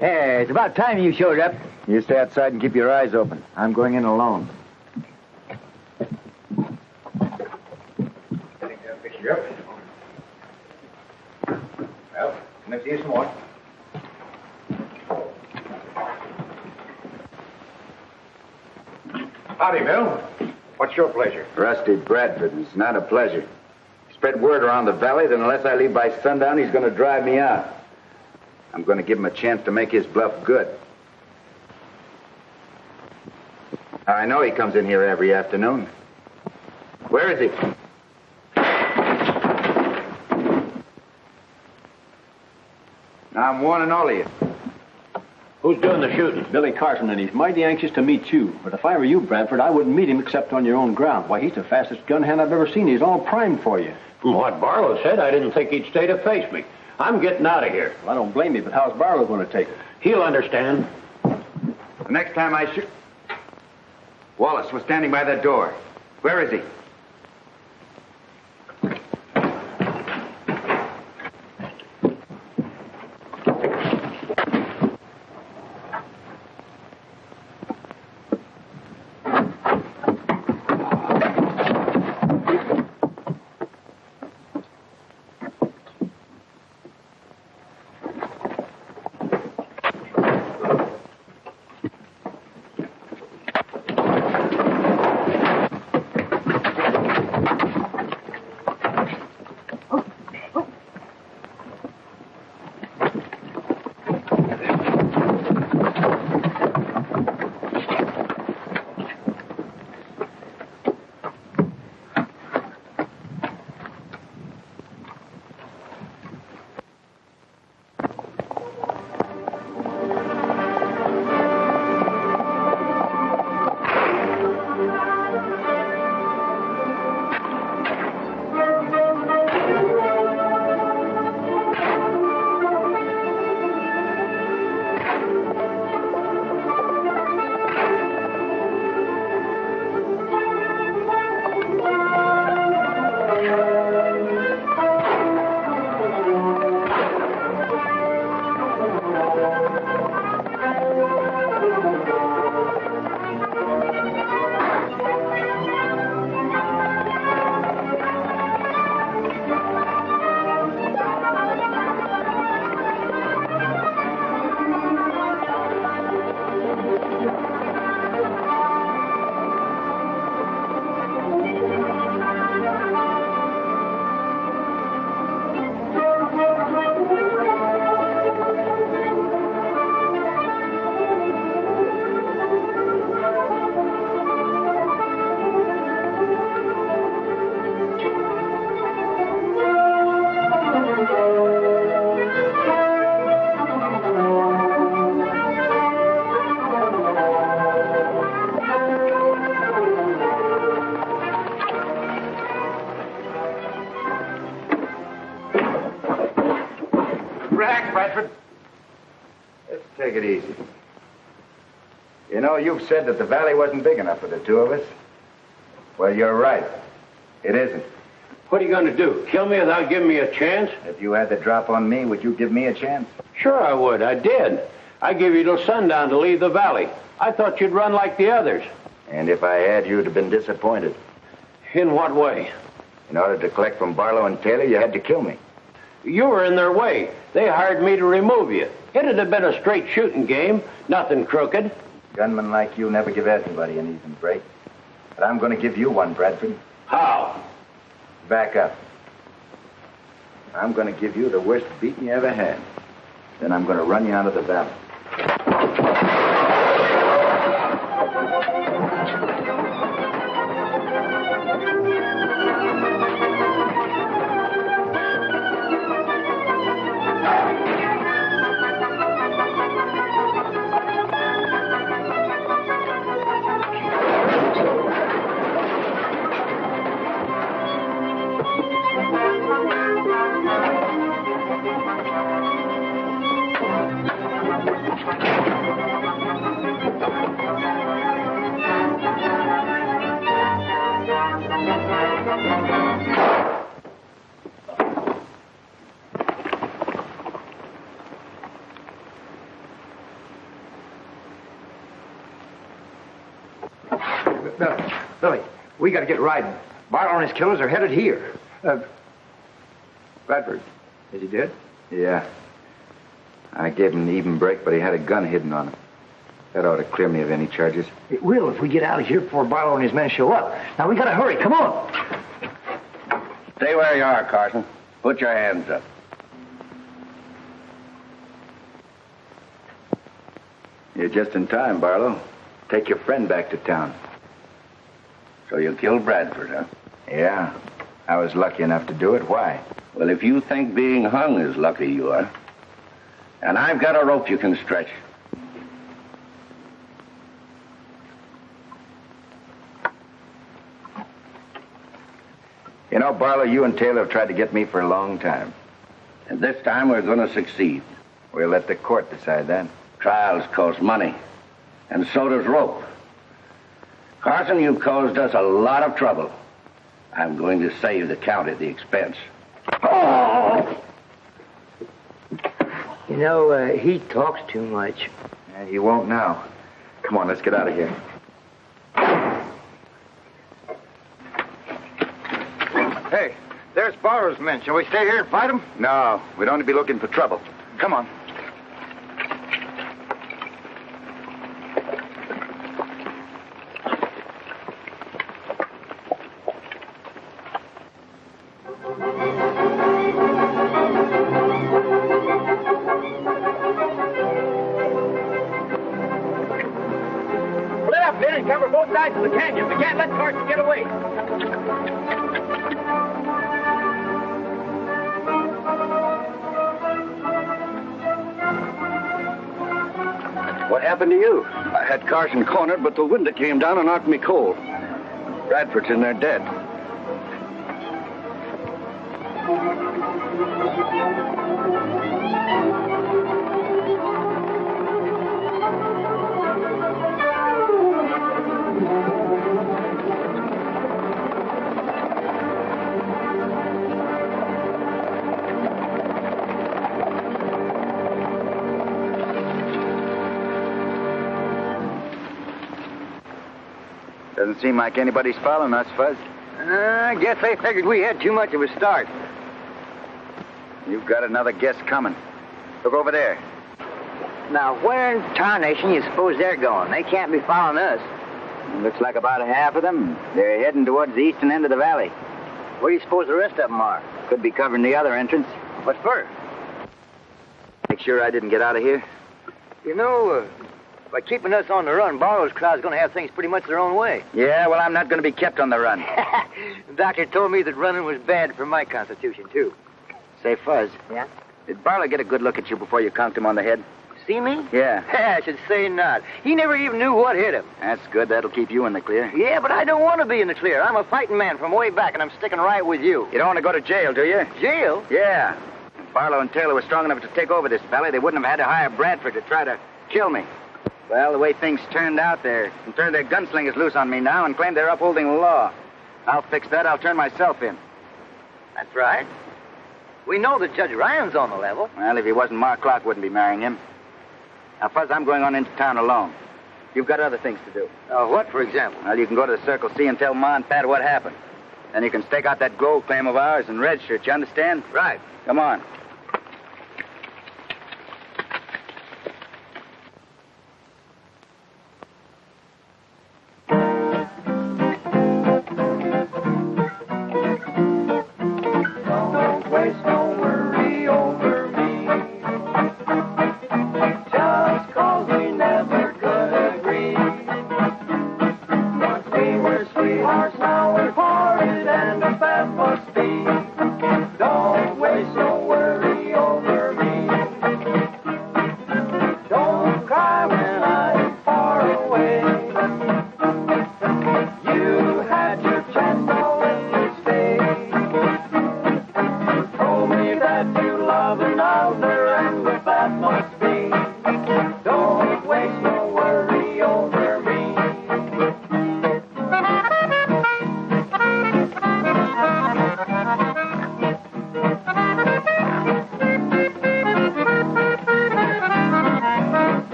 Hey, it's about time you showed up. You stay outside and keep your eyes open. I'm going in alone. Well, let's see you some more. Howdy, Bill. What's your pleasure? Rusty Bradford. It's not a pleasure. Spread word around the valley that unless I leave by sundown, he's going to drive me out. I'm going to give him a chance to make his bluff good. I know he comes in here every afternoon. Where is he? Now, I'm warning all of you. Who's doing the shooting? Billy Carson, and he's mighty anxious to meet you. But if I were you, Bradford, I wouldn't meet him except on your own ground. Why, he's the fastest gun hand I've ever seen. He's all primed for you. From what Barlow said, I didn't think he'd stay to face me. I'm getting out of here. Well, I don't blame you, but how's Barlow going to take it? He'll understand. The next time I shoot... Wallace was standing by that door. Where is he? Take it easy. You know, you've said that the valley wasn't big enough for the two of us. Well, you're right. It isn't. What are you going to do? Kill me without giving me a chance? If you had the drop on me, would you give me a chance? Sure I would. I did. I gave you till sundown to leave the valley. I thought you'd run like the others. And if I had, you'd have been disappointed. In what way? In order to collect from Barlow and Taylor, you had to kill me. You were in their way. They hired me to remove you. It'd have been a straight shooting game, nothing crooked. Gunmen like you never give anybody an even break. But I'm going to give you one, Bradford. How? Back up. I'm going to give you the worst beating you ever had. Then I'm going to run you out of the valley. Billy, we got to get riding. Barlow and his killers are headed here. Bradford, is he dead? Yeah. I gave him an even break, but he had a gun hidden on him. That ought to clear me of any charges. It will if we get out of here before Barlow and his men show up. Now, we got to hurry. Come on. Stay where you are, Carson. Put your hands up. You're just in time, Barlow. Take your friend back to town. So you killed Bradford, huh? Yeah. I was lucky enough to do it. Why? Well, if you think being hung is lucky, you are. And I've got a rope you can stretch. You know, Barlow, you and Taylor have tried to get me for a long time. And this time we're going to succeed. We'll let the court decide that. Trials cost money. And so does rope. Carson, you've caused us a lot of trouble. I'm going to save the county the expense. Oh! You know, he talks too much. Yeah, he won't now. Come on, let's get out of here. Hey, there's Barlow's men. Shall we stay here and fight them? No, we'd only be looking for trouble. Come on. Split up, men, and cover both sides of the canyon. We can't let Carson get away. What happened to you? I had Carson cornered, but the wind that came down and knocked me cold. Bradford's in there dead. Doesn't seem like anybody's following us, Fuzz. I guess they figured we had too much of a start. You've got another guess coming. Look over there. Now, where in tarnation you suppose they're going? They can't be following us. Looks like about half of them. They're heading towards the eastern end of the valley. Where do you suppose the rest of them are? Could be covering the other entrance. What for? Make sure I didn't get out of here. You know, by keeping us on the run, Barlow's crowd's going to have things pretty much their own way. Yeah, well, I'm not going to be kept on the run. The doctor told me that running was bad for my constitution, too. Say, Fuzz. Yeah? Did Barlow get a good look at you before you conked him on the head? See me? Yeah. I should say not. He never even knew what hit him. That's good. That'll keep you in the clear. Yeah, but I don't want to be in the clear. I'm a fighting man from way back, and I'm sticking right with you. You don't want to go to jail, do you? Jail? Yeah. If Barlow and Taylor were strong enough to take over this valley, they wouldn't have had to hire Bradford to try to kill me. Well, the way things turned out, they turned their gunslingers loose on me now and claim they're upholding the law. I'll fix that. I'll turn myself in. That's right. We know that Judge Ryan's on the level. Well, if he wasn't, Mark Clark wouldn't be marrying him. Now, Fuzz, I'm going on into town alone. You've got other things to do. What, for example? Well, you can go to the Circle C and tell Ma and Pat what happened. Then you can stake out that gold claim of ours and redshirt, you understand? Right. Come on.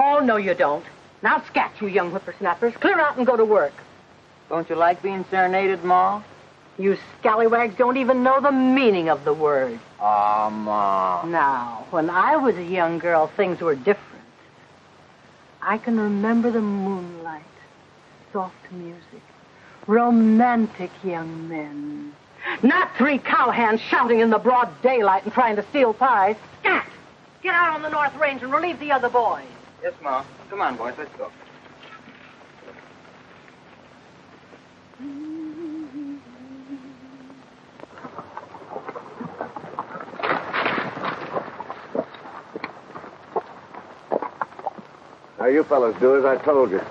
Oh, no, you don't. Now scat, you young whippersnappers. Clear out and go to work. Don't you like being serenaded, Ma? You scallywags don't even know the meaning of the word. Aw, Ma. Now, when I was a young girl, things were different. I can remember the moonlight, soft music, romantic young men. Not 3 cowhands shouting in the broad daylight and trying to steal pies. Scat! Get out on the North Range and relieve the other boys. Yes, Ma. Come on, boys, let's go. Now, you fellas do as I told you.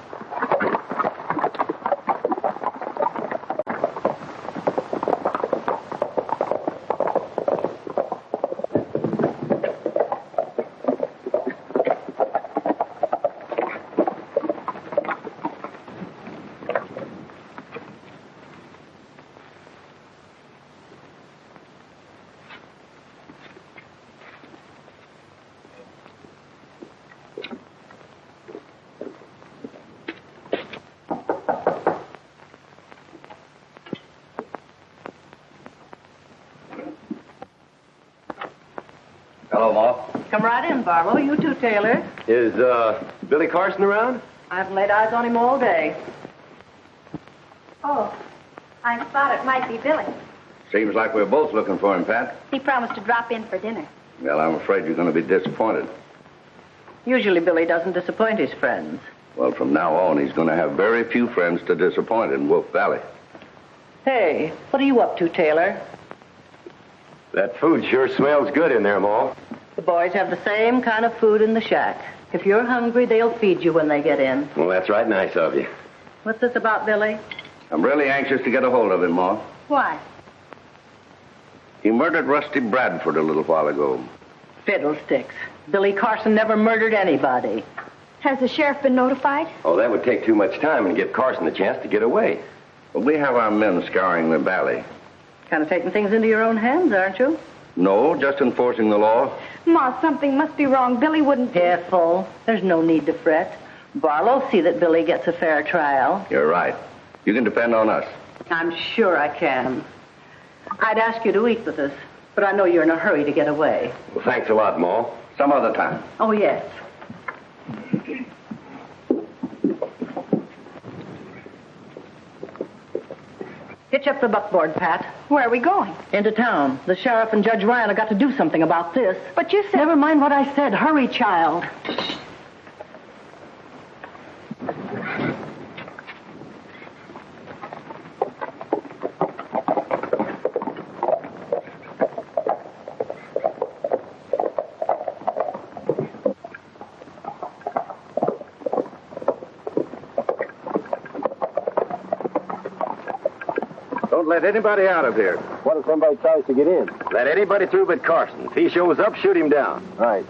Hello, Ma. Come right in, Barlow. You too, Taylor. Is, Billy Carson around? I haven't laid eyes on him all day. Oh, I thought it might be Billy. Seems like we're both looking for him, Pat. He promised to drop in for dinner. Well, I'm afraid you're going to be disappointed. Usually Billy doesn't disappoint his friends. Well, from now on, he's going to have very few friends to disappoint in Wolf Valley. Hey, what are you up to, Taylor? That food sure smells good in there, Ma. The boys have the same kind of food in the shack. If you're hungry, they'll feed you when they get in. Well, that's right nice of you. What's this about, Billy? I'm really anxious to get a hold of him, Ma. Why? He murdered Rusty Bradford a little while ago. Fiddlesticks. Billy Carson never murdered anybody. Has the sheriff been notified? Oh, that would take too much time and give Carson a chance to get away. Well, we have our men scouring the valley. Kind of taking things into your own hands, aren't you? No, just enforcing the law. Ma, something must be wrong. Billy wouldn't... Careful. There's no need to fret. Barlow'll see that Billy gets a fair trial. You're right. You can depend on us. I'm sure I can. I'd ask you to eat with us, but I know you're in a hurry to get away. Well, thanks a lot, Ma. Some other time. Oh, yes. Hitch up the buckboard, Pat. Where are we going? Into town. The sheriff and Judge Ryan have got to do something about this. But you said... Never mind what I said. Hurry, child. Don't let anybody out of here. What if somebody tries to get in? Let anybody through but Carson. If he shows up, shoot him down. Right.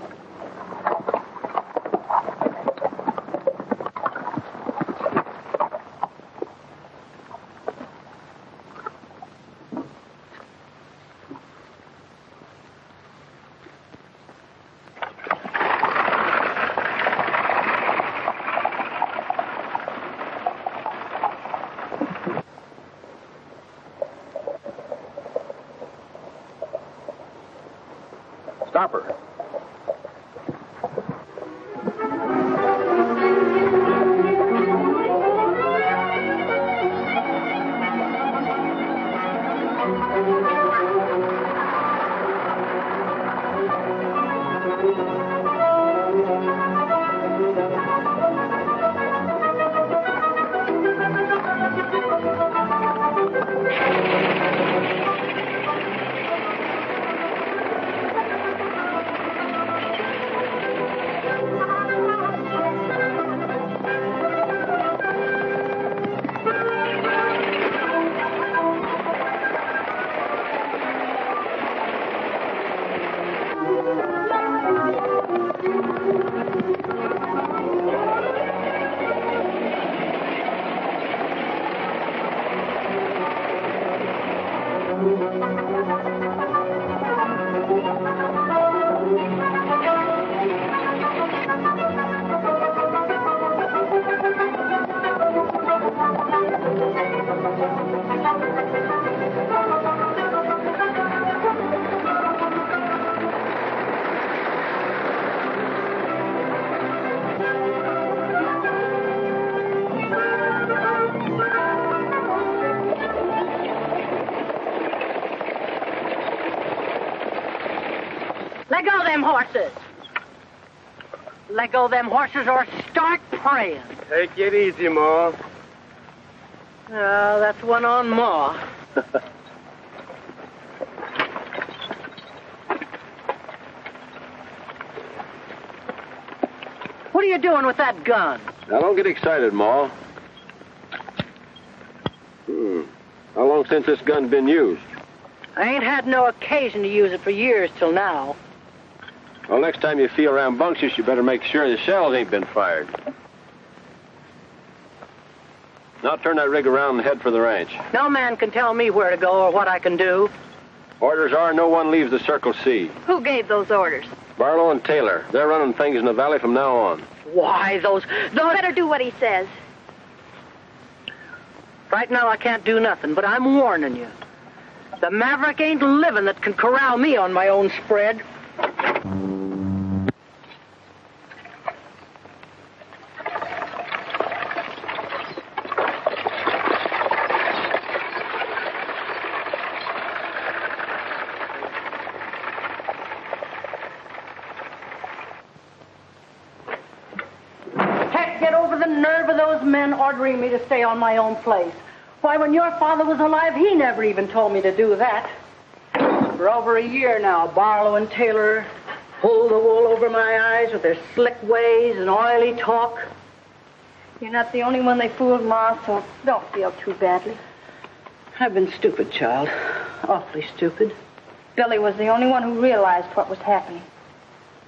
Stop her. Let go of them horses. Let go of them horses or start praying. Take it easy, Ma. Oh, that's one on Ma. What are you doing with that gun? Now, don't get excited, Ma. How long since this gun's been used? I ain't had no occasion to use it for years till now. Well, next time you feel rambunctious, you better make sure the shells ain't been fired. Now turn that rig around and head for the ranch. No man can tell me where to go or what I can do. Orders are no one leaves the Circle C. Who gave those orders? Barlow and Taylor. They're running things in the valley from now on. Why, those... Better do what he says. Right now I can't do nothing, but I'm warning you. The maverick ain't living that can corral me on my own spread. Get over the nerve of those men ordering me to stay on my own place. Why, when your father was alive, he never even told me to do that. For over a year now, Barlow and Taylor pull the wool over my eyes with their slick ways and oily talk. You're not the only one they fooled, Ma, so don't feel too badly. I've been stupid, child. Awfully stupid. Billy was the only one who realized what was happening.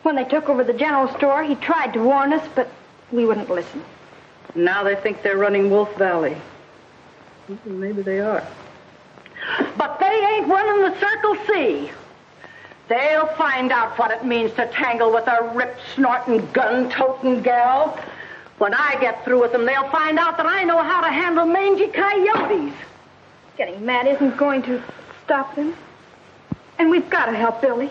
When they took over the general store, he tried to warn us, but we wouldn't listen. Now they think they're running Wolf Valley. Maybe they are. But they ain't running the Circle C. They'll find out what it means to tangle with a rip-snorting, gun-toting gal. When I get through with them, they'll find out that I know how to handle mangy coyotes. Getting mad isn't going to stop them. And we've got to help Billy.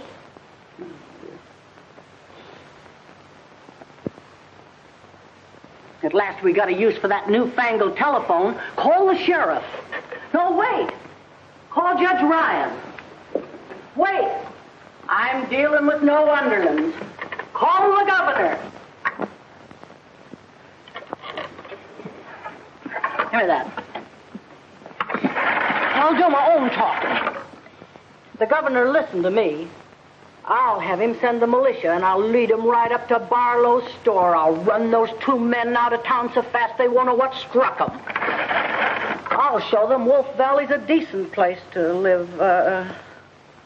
At last we got a use for that newfangled telephone. Call the sheriff. No, wait. Call Judge Ryan. Wait. I'm dealing with no underlings. Call the governor. Give me that. I'll do my own talking. The governor listened to me. I'll have him send the militia, and I'll lead him right up to Barlow's store. I'll run those two men out of town so fast they won't know what struck them. I'll show them Wolf Valley's a decent place to live. I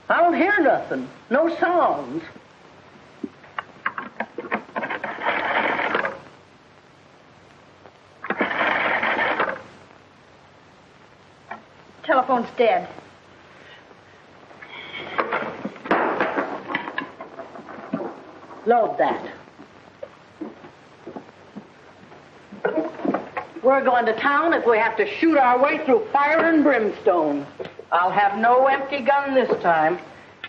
don't hear nothing. No sounds. Telephone's dead. Load that. We're going to town if we have to shoot our way through fire and brimstone. I'll have no empty gun this time.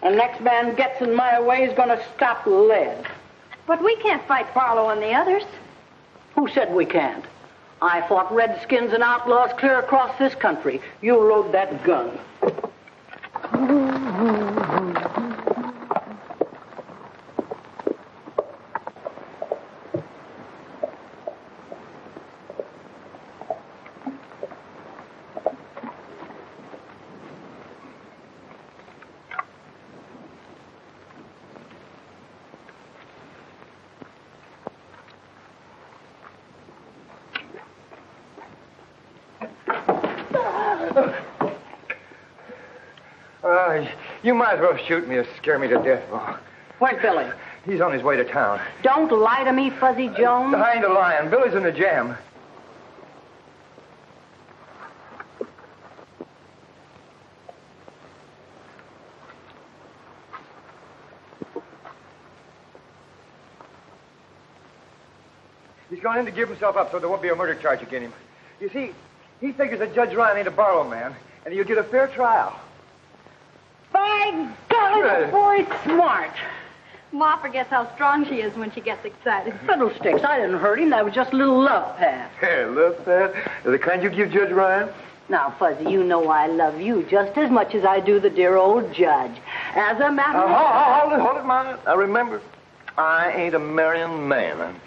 And next man gets in my way is going to stop lead. But we can't fight Barlow and the others. Who said we can't? I fought redskins and outlaws clear across this country. You load that gun. You might as well shoot me to scare me to death, Ma. Where's Billy? He's on his way to town. Don't lie to me, Fuzzy Jones. I ain't a lying. Billy's in the jam. He's gone in to give himself up so there won't be a murder charge against him. You see, he figures that Judge Ryan ain't a Barlow man, and he'll get a fair trial. By golly, the boy's smart. Ma forgets how strong she is when she gets excited. Fiddlesticks, I didn't hurt him. That was just a little love pat. Hey, love pat? The kind you give Judge Ryan? Now, Fuzzy, you know I love you just as much as I do the dear old judge. As a matter of Hold it, Mama. Now remember, I ain't a marrying man.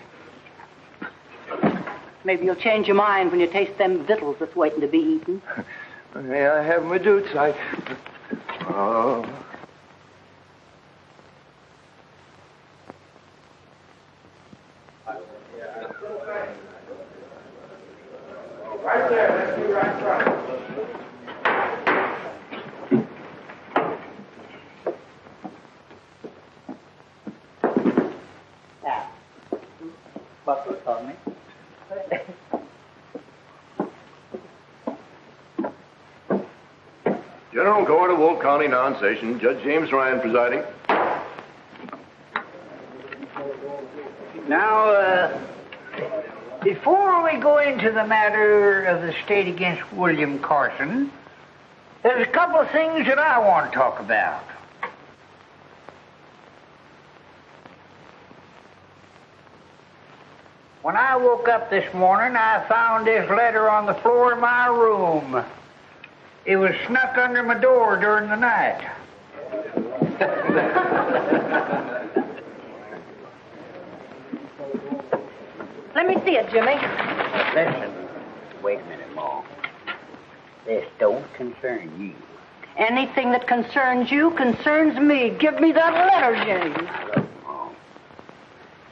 Maybe you'll change your mind when you taste them victuals that's waiting to be eaten. Yeah, I have my doots. Oh. Right there. Let's do right front. Now, Buster told me. General Court of Wolf County now in session. Judge James Ryan presiding. Now, before we go into the matter of the state against William Carson, there's a couple of things that I want to talk about. When I woke up this morning, I found this letter on the floor of my room. It was snuck under my door during the night. Let me see it, Jimmy. Listen, wait a minute, Ma. This don't concern you. Anything that concerns you concerns me. Give me that letter, James. Look, Ma.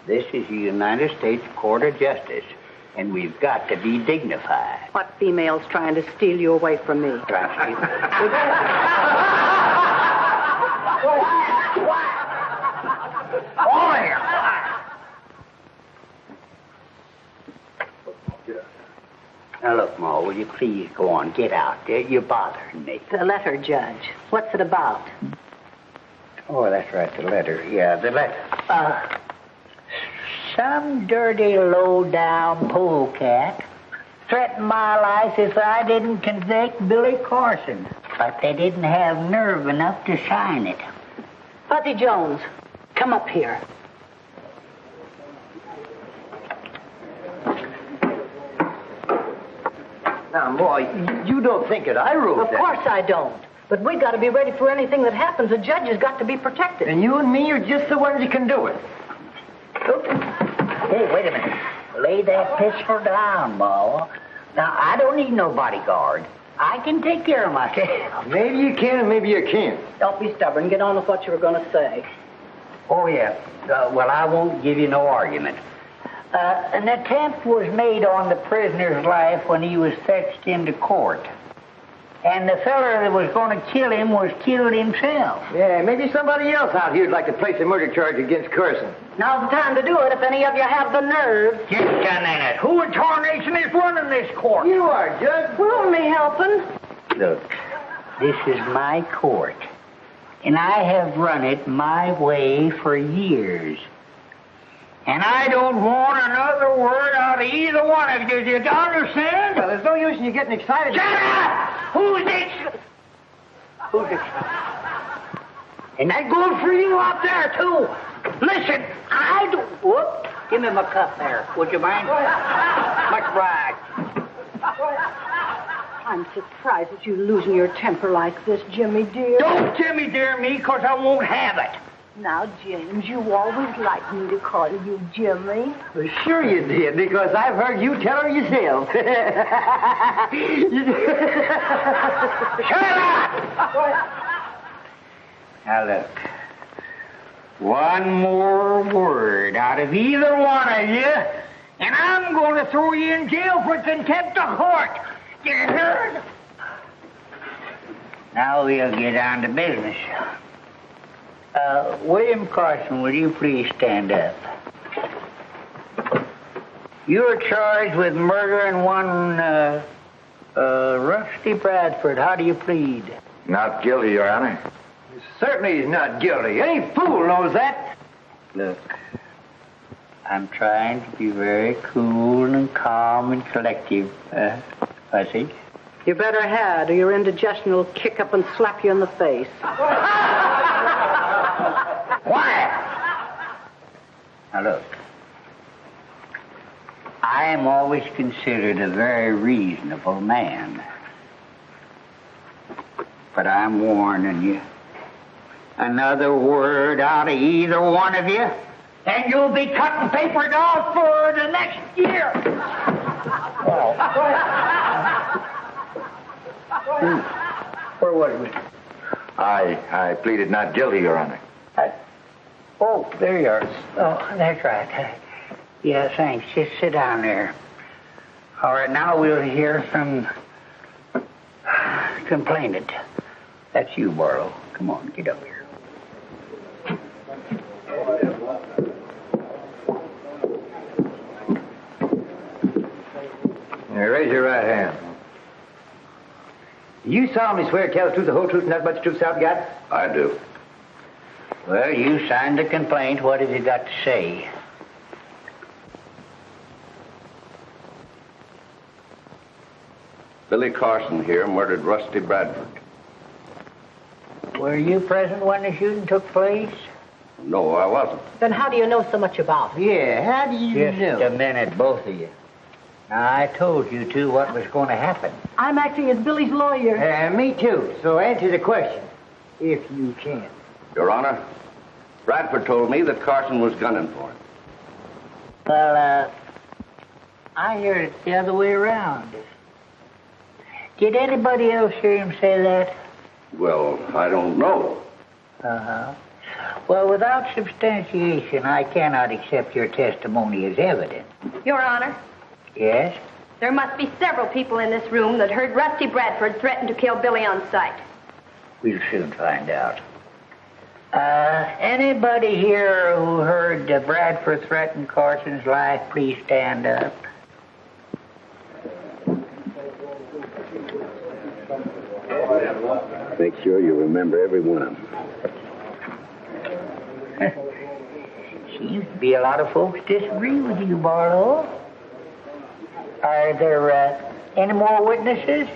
This is the United States Court of Justice, and we've got to be dignified. What female's trying to steal you away from me? Trust me. Now, look, Ma, will you please go on? Get out. You're bothering me. The letter, Judge. What's it about? Oh, that's right, the letter. Yeah, the letter. Some dirty, low-down polecat threatened my life if I didn't convict Billy Carson. But they didn't have nerve enough to sign it. Fuzzy Jones, come up here. Now, boy, you don't think that I wrote Of that. course I don't. But we got to be ready for anything that happens. The judge has got to be protected. And you and me are just the ones that can do it. Hey, wait a minute. Lay that pistol down, Ma. Now, I don't need no bodyguard. I can take care of myself. Maybe you can and maybe you can't. Don't be stubborn. Get on with what you were going to say. Oh, yeah. Well, I won't give you no argument. An attempt was made on the prisoner's life when he was fetched into court. And the feller that was going to kill him was killed himself. Yeah, maybe somebody else out here would like to place a murder charge against Carson. Now's the time to do it if any of you have the nerve. Just a minute. Who in tarnation is running this court? You are, Judge. We're only helping. Look, this is my court. And I have run it my way for years. And I don't want another word out of either one of you. Do you understand? Well, there's no use in you getting excited. Shut up! Who's this? And that goes for you out there, too. Listen, I don't... Whoop. Give me my cup there. Would you mind? Much obliged. I'm surprised at you losing your temper like this, Jimmy dear. Don't Jimmy dear me, because I won't have it. Now, James, you always liked me to call you Jimmy. Well, sure you did, because I've heard you tell her yourself. Shut up! Now, look. One more word out of either one of you, and I'm going to throw you in jail for contempt of court. You heard? Now we'll get on to business. William Carson, will you please stand up? You're charged with murdering one, Rusty Bradford. How do you plead? Not guilty, Your Honor. Certainly he's not guilty. Any fool knows that. Look, I'm trying to be very cool and calm and collective, Fuzzy. You better had, or your indigestion will kick up and slap you in the face. Quiet! Now look, I am always considered a very reasonable man. But I'm warning you, Another word out of either one of you, and you'll be cutting papers off for the next year. Where was we? I pleaded not guilty, Your Honor. Oh, there you are. Oh, that's right. Yeah, thanks. Just sit down there. All right, now we'll hear from complainant. That's you, Barlow. Come on, get up here. Now, raise your right hand. You solemnly swear to tell the truth, the whole truth, and nothing but the truth, so God? I do. Well, you signed the complaint. What have you got to say? Billy Carson here murdered Rusty Bradford. Were you present when the shooting took place? No, I wasn't. Then how do you know so much about it? Yeah, how do you Just a minute, both of you. Now, I told you two what was going to happen. I'm acting as Billy's lawyer. Me too. So answer the question, if you can. Your Honor, Bradford told me that Carson was gunning for him. Well, I heard it the other way around. Did anybody else hear him say that? Well, I don't know. Uh-huh. Well, without substantiation, I cannot accept your testimony as evidence. Your Honor, Yes? there must be several people in this room that heard Rusty Bradford threaten to kill Billy on sight. We'll soon find out. Anybody here who heard Bradford threaten Carson's life, please stand up. Make sure you remember every one of them. Seems to be a lot of folks disagree with you, Barlow. Are there any more witnesses?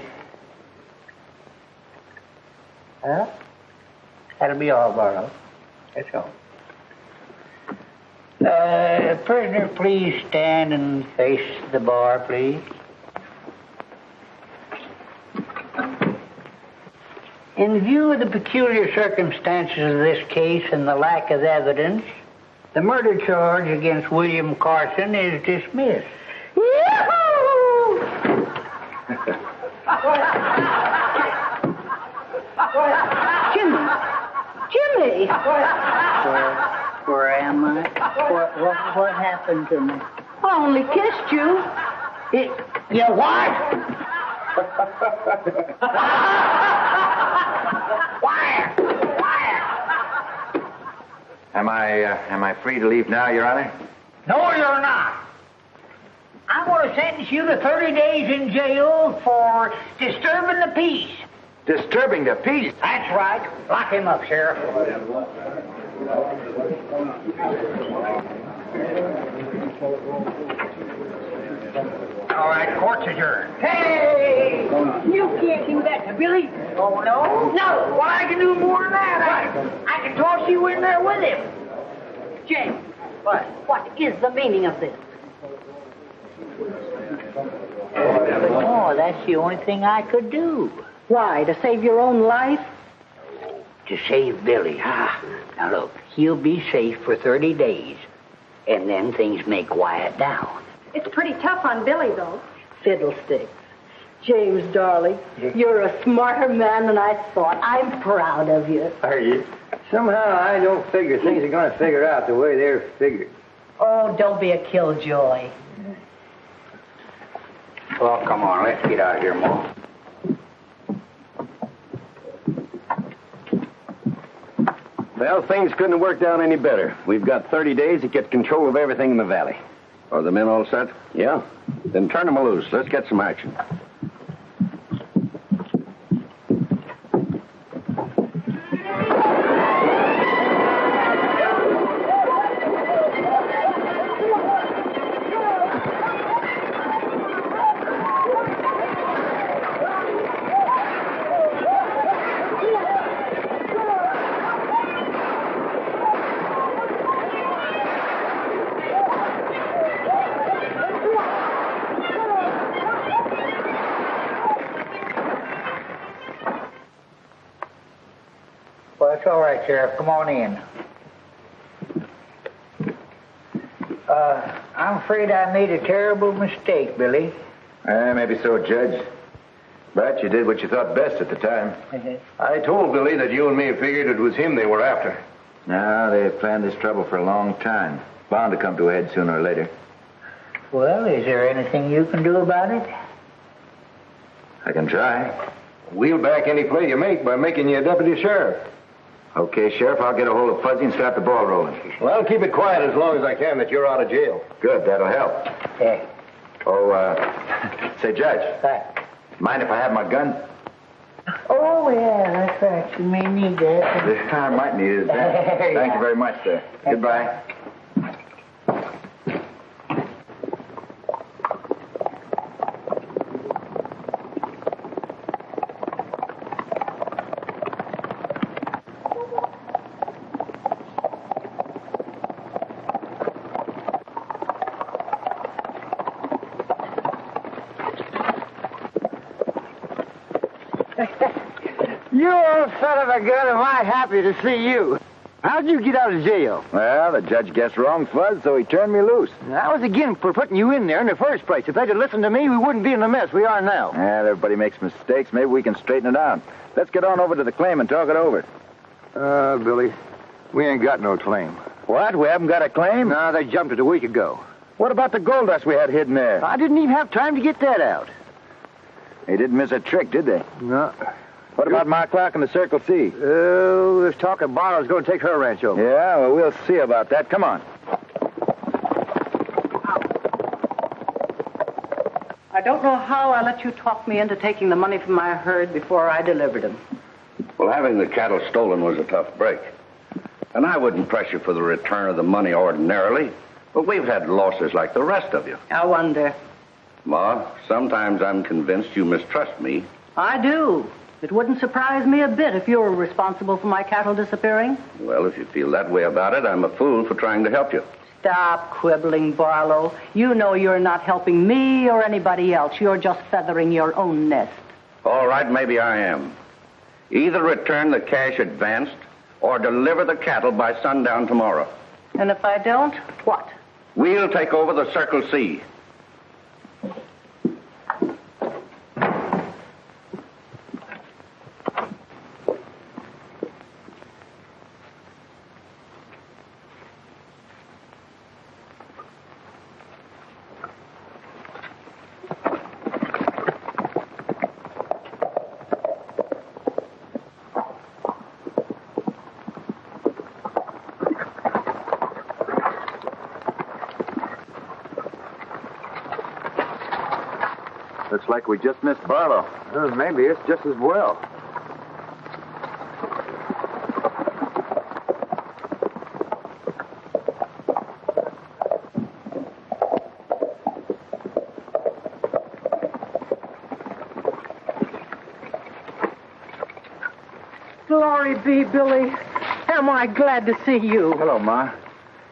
Huh? That'll be all, Barlow. That's all. Prisoner, please stand and face the bar, please. In view of the peculiar circumstances of this case and the lack of evidence, the murder charge against William Carson is dismissed. Jimmy! Where am I? What happened to me? I only kissed you. You what? Am I free to leave now, Your Honor? No, you're not. I'm going to sentence you to 30 days in jail for disturbing the peace. Disturbing the peace? That's right. Lock him up, Sheriff. All right, court's adjourned. Hey! You can't do that to Billy. Oh, no? No. Well, I can do more than that. I can toss you in there with him. James, What? what is the meaning of this? Oh, that's the only thing I could do. Why, to save your own life? To save Billy. Now, look, he'll be safe for 30 days, and then things may quiet down. It's pretty tough on Billy, though. Fiddlesticks. James, darling, you're a smarter man than I thought. I'm proud of you. Are you? Somehow I don't figure things are going to figure out the way they're figured. Oh, don't be a killjoy. Well, come on, let's get out of here, Ma. Well, things couldn't have worked out any better. We've got 30 days to get control of everything in the valley. Are the men all set? Yeah? Then turn them loose. Let's get some action. Well, it's all right, Sheriff. Come on in. I'm afraid I made a terrible mistake, Billy. Maybe so, Judge. But you did what you thought best at the time. I told Billy that you and me figured it was him they were after. No, they planned this trouble for a long time. Bound to come to a head sooner or later. Well, is there anything you can do about it? I can try. We'll back any play you make by making you a deputy sheriff. Okay, Sheriff, I'll get a hold of Fuzzy and start the ball rolling. Well, I'll keep it quiet as long as I can that you're out of jail. Good, that'll help. Yeah. Oh, say, Judge. Right. Mind if I have my gun? Oh, yeah, that's right. You may need that. I might need it. Thank you very much, sir. Goodbye. You old son of a gun, am I happy to see you. How'd you get out of jail? Well, the judge guessed wrong, Fuzz, so he turned me loose. I was again for putting you in there in the first place. If they'd have listened to me, we wouldn't be in the mess we are now. Yeah, everybody makes mistakes. Maybe we can straighten it out. Let's get on over to the claim and talk it over. Billy, we ain't got no claim. What? We haven't got a claim? No, they jumped it a week ago. What about the gold dust we had hidden there? I didn't even have time to get that out. They didn't miss a trick, did they? No. What about my clock and the Circle C? Oh, there's talk of Barlow's going to take her ranch over. Yeah, well, we'll see about that. Come on. I don't know how I let you talk me into taking the money from my herd before I delivered them. Well, having the cattle stolen was a tough break. And I wouldn't press you for the return of the money ordinarily, but we've had losses like the rest of you. I wonder. Ma, sometimes I'm convinced you mistrust me. I do. It wouldn't surprise me a bit if you were responsible for my cattle disappearing. Well, if you feel that way about it, I'm a fool for trying to help you. Stop quibbling, Barlow. You know you're not helping me or anybody else. You're just feathering your own nest. All right, maybe I am. Either return the cash advanced or deliver the cattle by sundown tomorrow. And if I don't, what? We'll take over the Circle C. Looks like we just missed Barlow. Maybe it's just as well. Glory be, Billy. Am I glad to see you. Hello, Ma.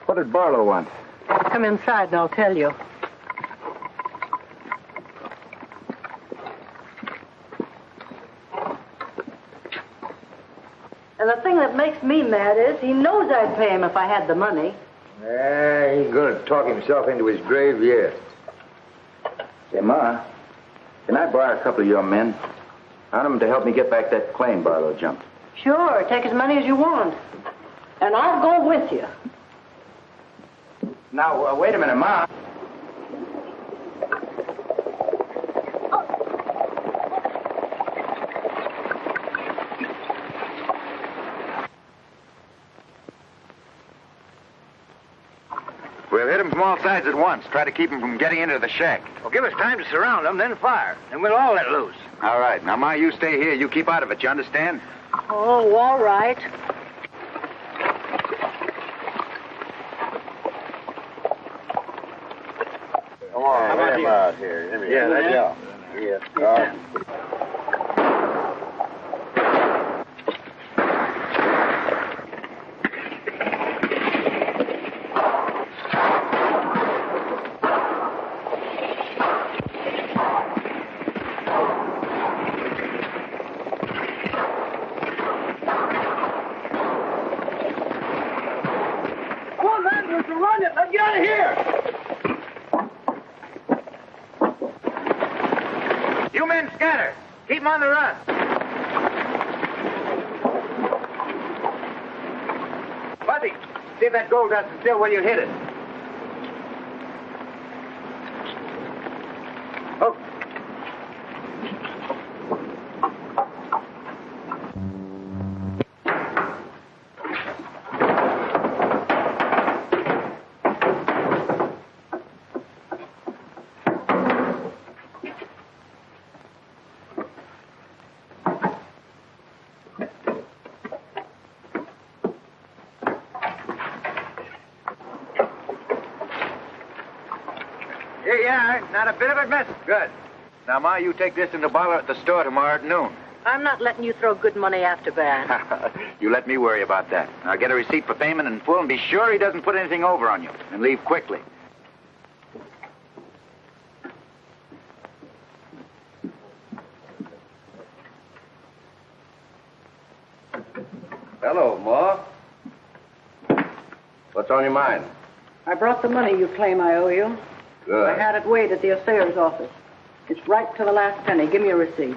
What did Barlow want? Come inside and I'll tell you. And the thing that makes me mad is he knows I'd pay him if I had the money. He's going to talk himself into his grave yet. Say, Ma, can I borrow a couple of your men? I want them to help me get back that claim Barlow jumped. Sure, take as many as you want. And I'll go with you. Now, wait a minute, Ma. We'll hit them from all sides at once. Try to keep them from getting into the shack. Well, give us time to surround them, then fire. And we'll all let loose. All right. Now, Ma, you stay here. You keep out of it. You understand? Oh, all right. Come on, How about him out here. Yeah, that's all. Yeah. rustlers are running. Let's get out of here. You men scatter. Keep 'em on the run. Buddy, see if that gold dust is still where you hit it. Oh. Here you are. Not a bit of it missing. Good. Now, Ma, you take this in the bottle at the store tomorrow at noon. I'm not letting you throw good money after bad. You let me worry about that. I'll get a receipt for payment in full and be sure he doesn't put anything over on you. And leave quickly. Hello, Ma. What's on your mind? I brought the money you claim I owe you. Good. I had it weighed at the assayer's office. It's right to the last penny. Give me a receipt.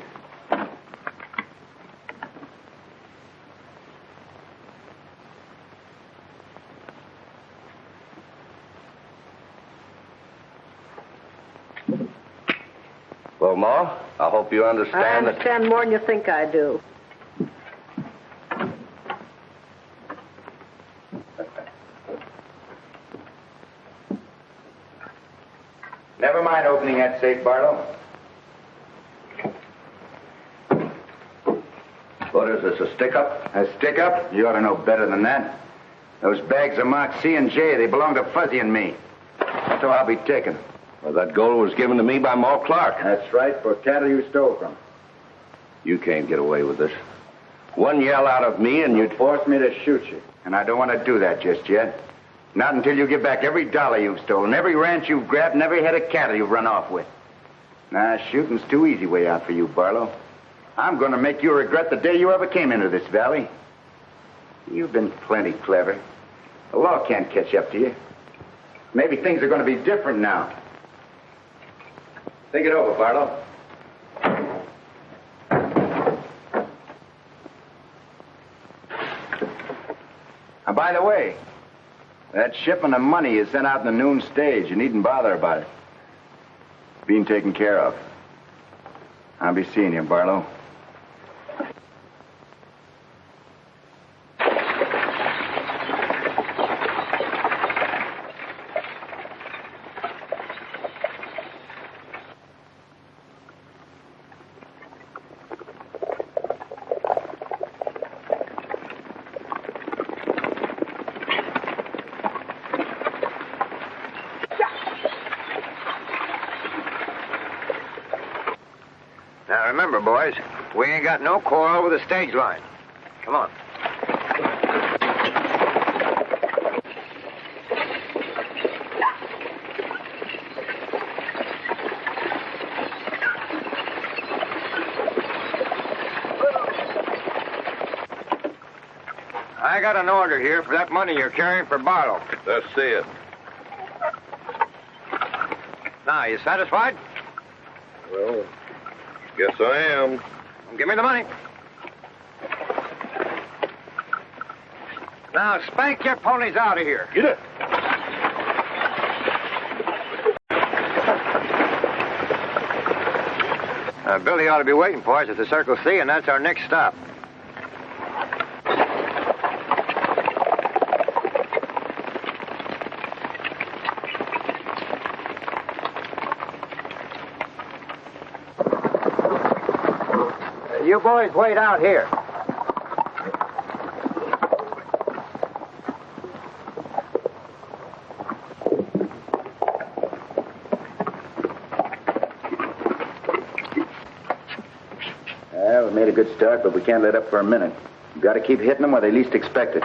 Well, Ma, I hope you I understand that... understand more than you think I do. Never mind opening that safe, Barlow. What is this, a stick-up? A stick-up? You ought to know better than that. Those bags are marked C and J. They belong to Fuzzy and me. So I'll be taking them. Well, that gold was given to me by Ma Clark. That's right, for cattle you stole from. You can't get away with this. One yell out of me and you'd... Force me to shoot you. And I don't want to do that just yet. Not until you give back every dollar you've stolen, every ranch you've grabbed, and every head of cattle you've run off with. Nah, shooting's too easy way out for you, Barlow. I'm going to make you regret the day you ever came into this valley. You've been plenty clever. The law can't catch up to you. Maybe things are going to be different now. Think it over, Barlow. And by the way, that shipment of money is sent out in the noon stage. You needn't bother about it. Being taken care of. I'll be seeing you, Barlow. Now remember, boys, we ain't got no quarrel with the stage line. Come on. I got an order here for that money you're carrying for Barlow. Let's see it. Now, you satisfied? Well, guess I am. Well, give me the money. Now, spank your ponies out of here. Get it. Billy ought to be waiting for us at the Circle C, and that's our next stop. You boys wait out here. Well, we made a good start, but we can't let up for a minute. We've got to keep hitting them where they least expect it.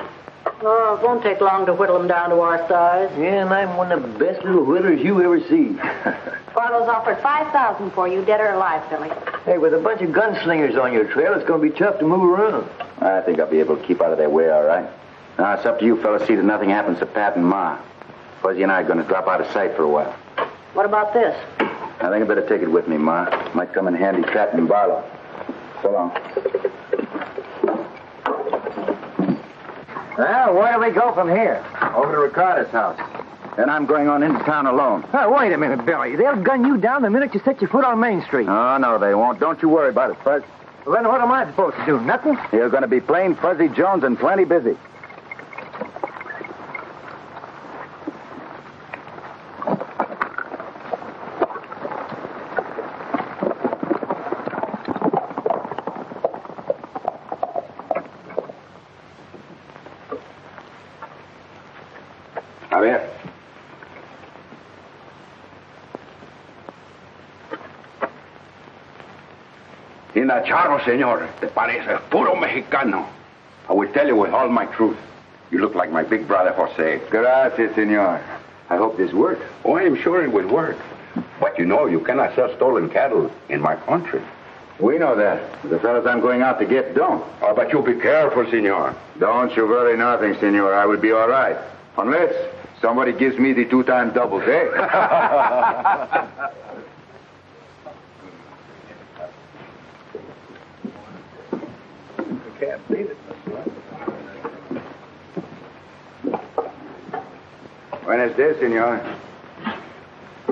Oh, it won't take long to whittle them down to our size. Yeah, and I'm one of the best little whittlers you ever see. Barlow's offered $5,000 for you, dead or alive, Billy. Hey, with a bunch of gunslingers on your trail, it's going to be tough to move around. I think I'll be able to keep out of their way all right. Now, it's up to you fellas, see that nothing happens to Pat and Ma. Fuzzy and I are going to drop out of sight for a while. What about this? I think I better take it with me, Ma. Might come in handy trapping Barlow. So long. Well, where do we go from here? Over to Ricardo's house. Then I'm going on into town alone. Oh, wait a minute, Billy. They'll gun you down the minute you set your foot on Main Street. Oh, no, they won't. Don't you worry about it, Fuzz. Well, then what am I supposed to do? Nothing? You're going to be plain Fuzzy Jones and plenty busy. A ver. Inacharo, señor. Te parece puro mexicano. I will tell you with all my truth. You look like my big brother, Jose. Gracias, senor. I hope this works. Oh, I am sure it will work. But you know, you cannot sell stolen cattle in my country. We know that. The fellas I'm going out to get don't. Oh, but you be careful, senor. Don't you worry nothing, senor. I will be all right. Unless somebody gives me the 2 times double, eh? Can't beat it. Buenos dias, senor.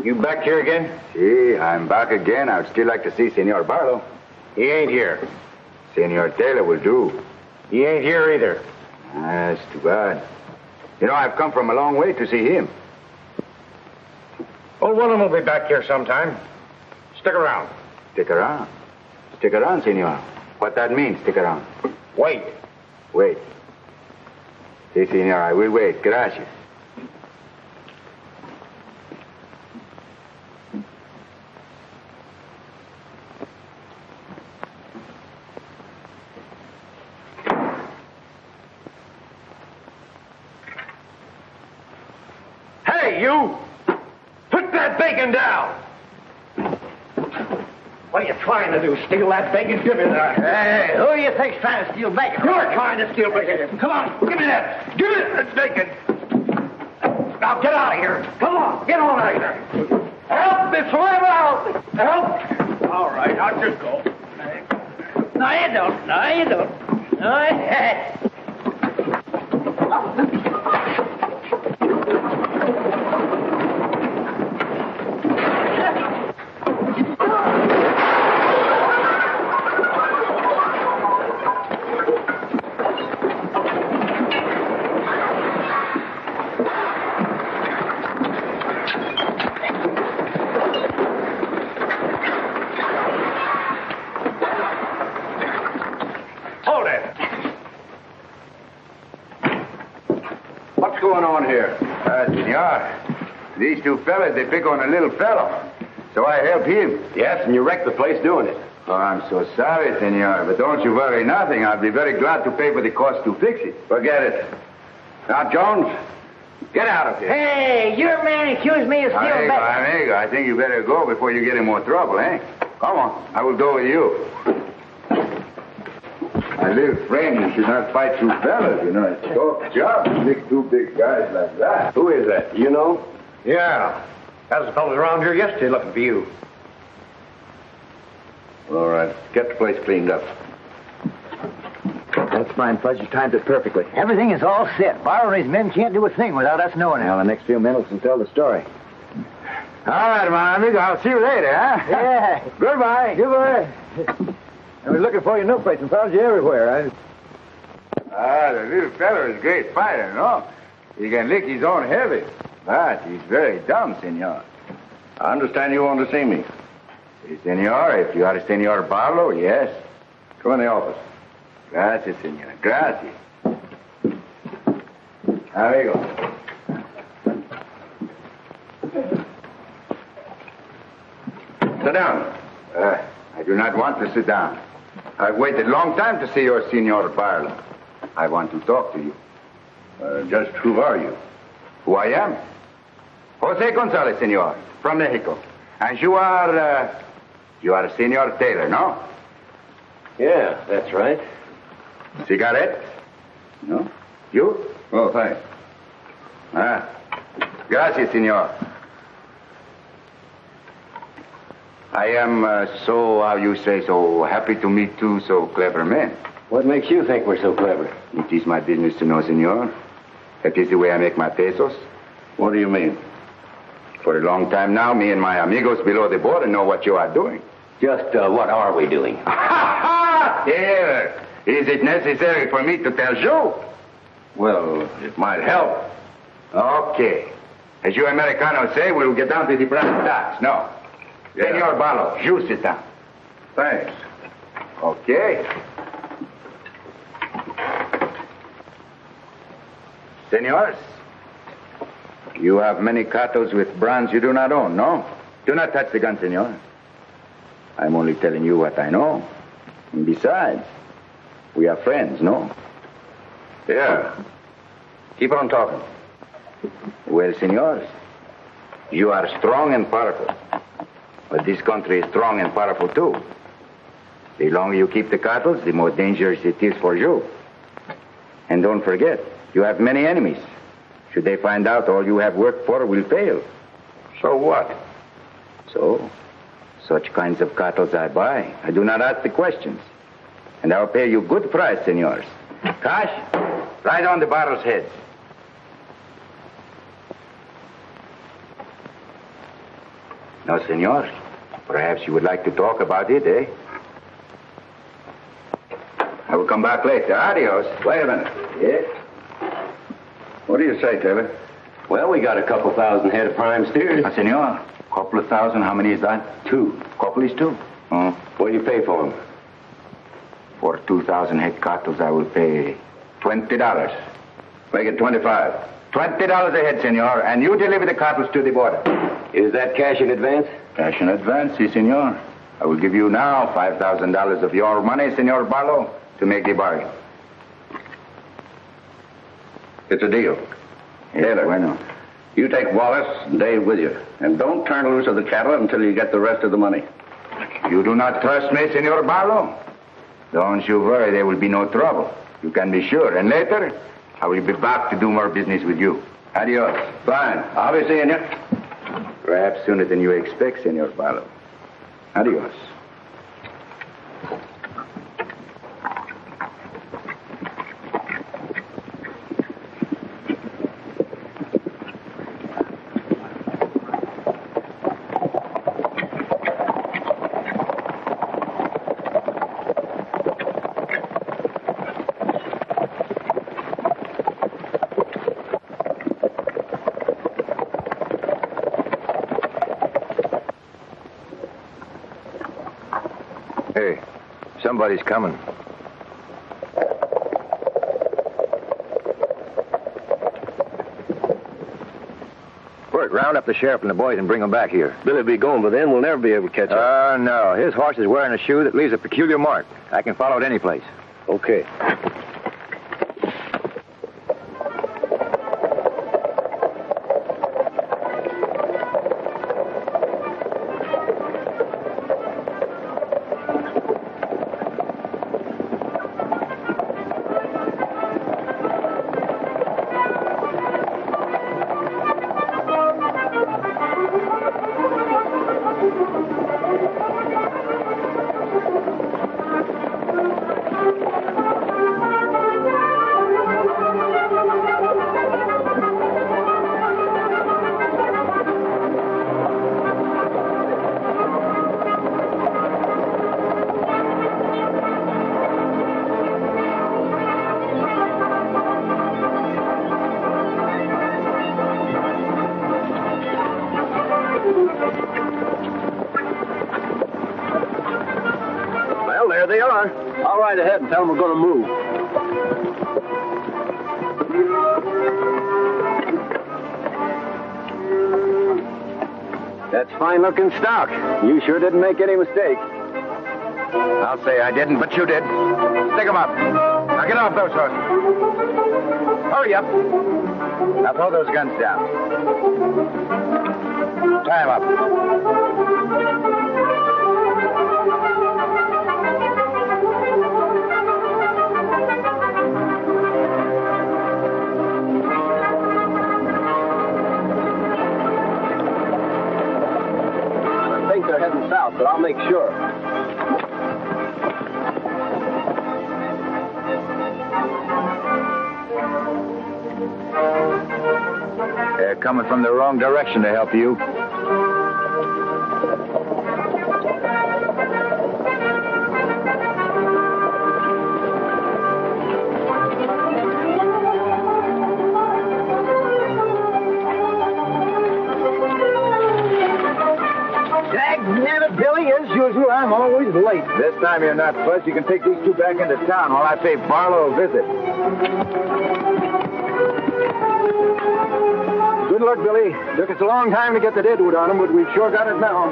You back here again? Si, I'm back again. I would still like to see Senor Barlow. He ain't here. Senor Taylor will do. He ain't here either. That's too bad. You know, I've come from a long way to see him. Well, one of them will be back here sometime. Stick around. Stick around? Stick around, senor. What that means, stick around? Wait. Wait. Si, senor, I will wait. Gracias. You! Put that bacon down! What are you trying to do? Steal that bacon? Give me that. Hey, who do you think's trying to steal bacon? You're trying to steal bacon. Come on, give me that. Give me that bacon. Now get out of here. Come on, get on out of here. Help me swim out. Help. All right, I'll just go. No, you don't. No, you don't. No, Senor, these 2 fellas, they pick on a little fellow. So I help him. Yes, and you wrecked the place doing it. Oh, I'm so sorry, senor. But don't you worry nothing. I'll be very glad to pay for the cost to fix it. Forget it. Now, Jones, get out of here. Hey, your man accused me of stealing bacon. Amigo, I think you better go before you get in more trouble, eh? Come on, I will go with you. My little friend, you should not fight 2 fellas, you know. It's a tough job to pick 2 big guys like that. Who is that? You know? Yeah. That was the fellas around here yesterday looking for you. All right, get the place cleaned up. That's fine, Fudge. You timed it perfectly. Everything is all set. Barlow and his men can't do a thing without us knowing it. Now, the next few minutes will tell the story. All right, my amigo. I'll see you later, huh? Yeah. Goodbye. Goodbye. I was looking for you no place and found you everywhere. The little fellow is a great fighter, no? He can lick his own heavy. But he's very dumb, senor. I understand you want to see me. Si, senor. If you are Senor Barlow, yes. Come in the office. Gracias, senor. Gracias. Amigo. Sit down. I do not want to sit down. I've waited a long time to see your Senor Barlow. I want to talk to you. Just who are you? Who I am? Jose Gonzalez, senor, from Mexico. And you are Senor Taylor, no? Yeah, that's right. Cigarette? No? You? Oh, thanks. Gracias, senor. I am how you say, so happy to meet two so clever men. What makes you think we're so clever? It is my business to know, senor. That is the way I make my pesos. What do you mean? For a long time now, me and my amigos below the border know what you are doing. Just what are we doing? Here. Is it necessary for me to tell you? Well, it might help. Okay. As you Americanos say, we'll get down to the brass tacks. No. Yeah. Senor Barlow, you sit down. Thanks. Okay. Senors, you have many cartels with brands you do not own, no? Do not touch the gun, senor. I'm only telling you what I know. And besides, we are friends, no? Yeah. Keep on talking. Well, senors, you are strong and powerful. But this country is strong and powerful, too. The longer you keep the cartels, the more dangerous it is for you. And don't forget, you have many enemies. Should they find out all you have worked for will fail. So what? So, such kinds of cartels I buy. I do not ask the questions. And I'll pay you good price, senors. Cash, right on the barrel's heads. Now, senor, perhaps you would like to talk about it, eh? I will come back later. Adios. Wait a minute. Yes? What do you say, Taylor? Well, we got a couple thousand head of prime steers. Senor, couple of thousand, how many is that? 2. Couple is 2. What do you pay for them? For 2,000 head cartels, I will pay $20. Make it 25. $20 a head, senor, and you deliver the cartels to the border. Is that cash in advance? Cash in advance, si, senor. I will give you now $5,000 of your money, Senor Barlow, to make the bargain. It's a deal. Taylor, bueno. You take Wallace and Dave with you. And don't turn loose of the cattle until you get the rest of the money. You do not trust me, Senor Barlow? Don't you worry, there will be no trouble. You can be sure. And later, I will be back to do more business with you. Adios. Fine. I'll be seeing you. Perhaps sooner than you expect, Senor Barlow. Adios. Hey, somebody's coming. Bert, round up the sheriff and the boys and bring them back here. Billy'll be gone, but then we'll never be able to catch up. No. His horse is wearing a shoe that leaves a peculiar mark. I can follow it any place. Okay. Well, there they are. I'll ride ahead and tell them we're going to move. That's fine-looking stock. You sure didn't make any mistake. I'll say I didn't, but you did. Stick 'em up. Now get off those horses. Hurry up. Now throw those guns down. Tie 'em up. off, but I'll make sure. They're coming from the wrong direction to help you. Dagnabbit, Billy, as usual, I'm always late. This time you're not, Fuzz. You can take these two back into town while I pay Barlow a visit. Good luck, Billy. Took us a long time to get the deadwood on him, but we've sure got it now.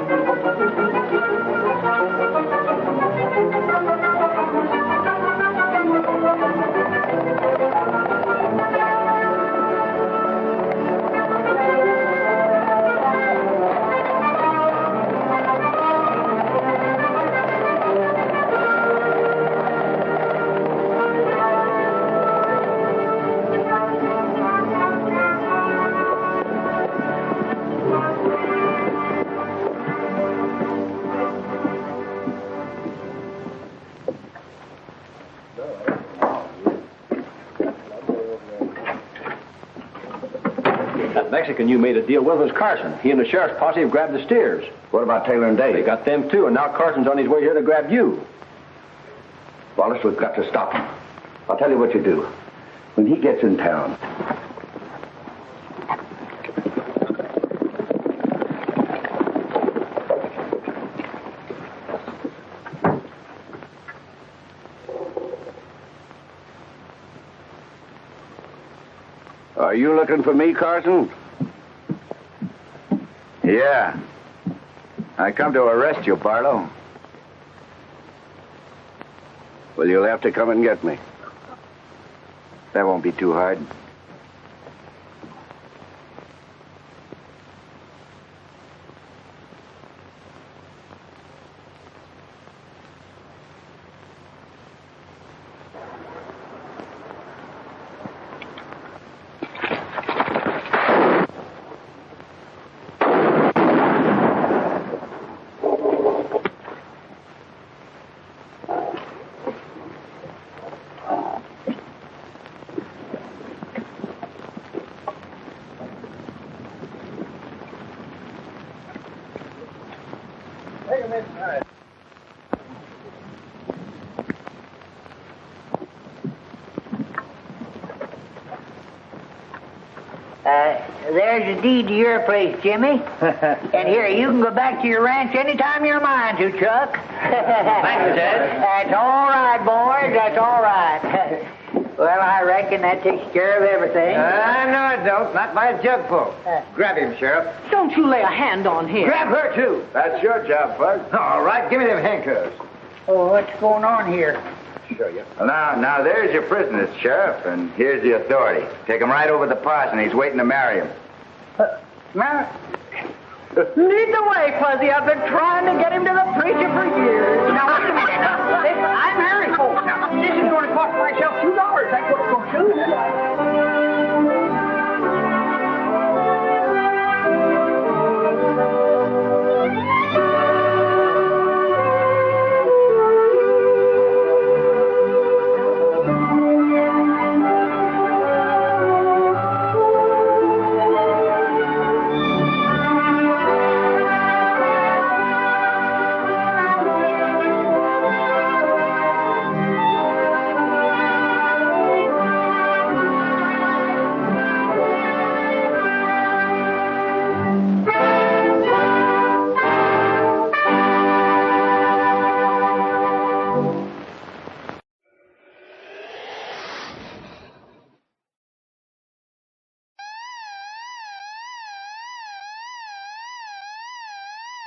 Mexican you made a deal with was Carson. He and the sheriff's posse have grabbed the steers. What about Taylor and Dave? They got them, too, and now Carson's on his way here to grab you. Wallace, we've got to stop him. I'll tell you what you do. When he gets in town, are you looking for me, Carson? Yeah. I come to arrest you, Barlow. Well, you'll have to come and get me. That won't be too hard. There's a deed to your place, Jimmy. And here, you can go back to your ranch anytime you're mind to, Chuck. Thanks, Ted. That's all right, boys. That's all right. Well, I reckon that takes care of everything. No, it don't. Not by a jugful. Grab him, Sheriff. Don't you lay a hand on him. Grab her, too. That's your job, Buzz. All right, give me them handcuffs. Oh, what's going on here? Show you. Well, now there's your prisoners, Sheriff, and here's the authority. Take him right over to the parson. He's waiting to marry him. Lead the way, Fuzzy. I've been trying to get him to the preacher for years. Now, wait a minute. Listen, I'm married, folks. Now, this is going to cost myself $2. That's what it's going to do.